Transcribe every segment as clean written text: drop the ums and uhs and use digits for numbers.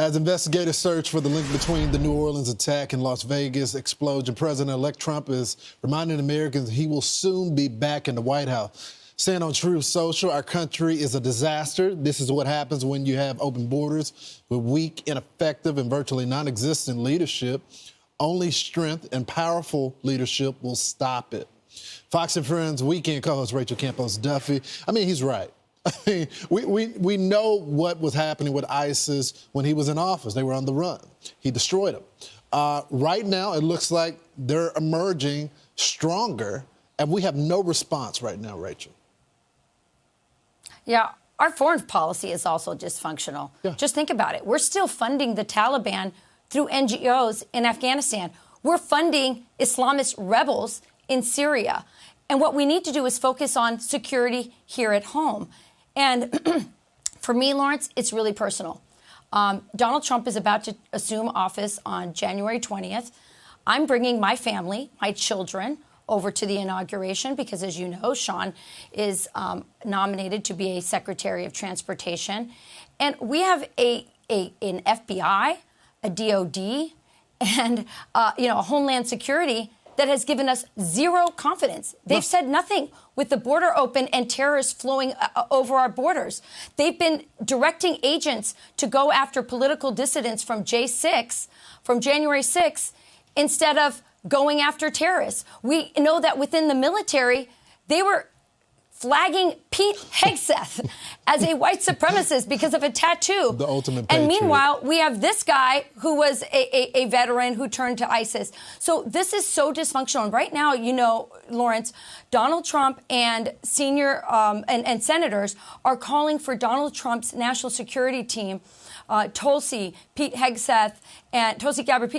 As investigators search for the link between the New Orleans attack and Las Vegas explosion, President-elect Trump is reminding Americans he will soon be back in the White House. Saying on Truth Social, our country is a disaster. This is what happens when you have open borders with weak, ineffective, and virtually non-existent leadership. Only strength and powerful leadership will stop it. Fox and Friends weekend co-host Rachel Campos-Duffy. I mean, he's right. I mean, we know what was happening with ISIS when he was in office. They were on the run. He destroyed them. Right now, it looks like they're emerging stronger, and we have no response right now, Rachel. Yeah, our foreign policy is also dysfunctional. Yeah. Just think about it. We're still funding the Taliban through NGOs in Afghanistan. We're funding Islamist rebels in Syria. And what we need to do is focus on security here at home. And for me, Lawrence, it's really personal. Donald Trump is about to assume office on January 20th. I'm bringing my family, my children, over to the inauguration because, as you know, Sean is nominated to be a Secretary of Transportation. And we have an FBI, a DOD, and a Homeland Security that has given us zero confidence. They've said nothing with the border open and terrorists flowing over our borders. They've been directing agents to go after political dissidents from J6, from January 6th, instead of going after terrorists. We know that within the military, they were flagging Pete Hegseth as a white supremacist because of a tattoo. The ultimate patriot. And meanwhile, we have this guy who was a veteran who turned to ISIS. So this is so dysfunctional. And right now, you know, Lawrence, Donald Trump and senior and senators are calling for Donald Trump's national security team, Tulsi Gabbard, Pete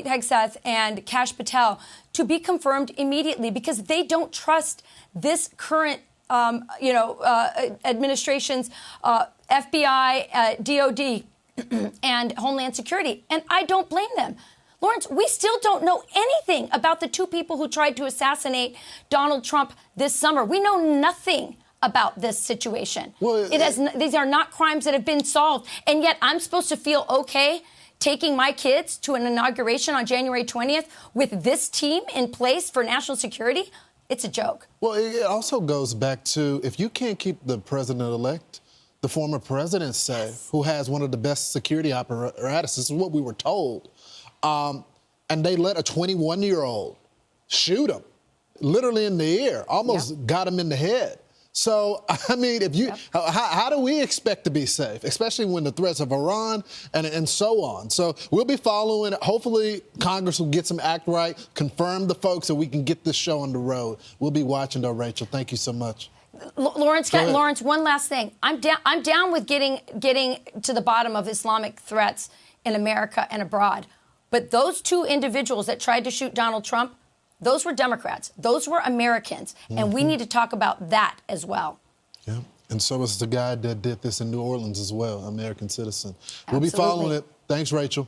Hegseth, and Kash Patel, to be confirmed immediately because they don't trust this current administration's FBI, DOD, and Homeland Security. And I don't blame them. Lawrence, we still don't know anything about the two people who tried to assassinate Donald Trump this summer. We know nothing about this situation. Well, these are not crimes that have been solved. And yet I'm supposed to feel okay taking my kids to an inauguration on January 20th with this team in place for national security? It's a joke. Well, it also goes back to if you can't keep the president-elect, the former president safe, who has one of the best security apparatus, this is what we were told, and they let a 21-year-old shoot him, literally in the ear, almost got him in the head. So, I mean, if you, how do we expect to be safe, especially when the threats of Iran and so on? So we'll be following. Hopefully, Congress will get some act right, confirm the folks, so we can get this show on the road. We'll be watching, though, Rachel. Thank you so much. Lawrence, one last thing. I'm down with getting to the bottom of Islamic threats in America and abroad. But those two individuals that tried to shoot Donald Trump, those were Democrats. Those were Americans. And we need to talk about that as well. Yeah. And so is the guy that did this in New Orleans as well, American citizen. Absolutely. We'll be following it. Thanks, Rachel.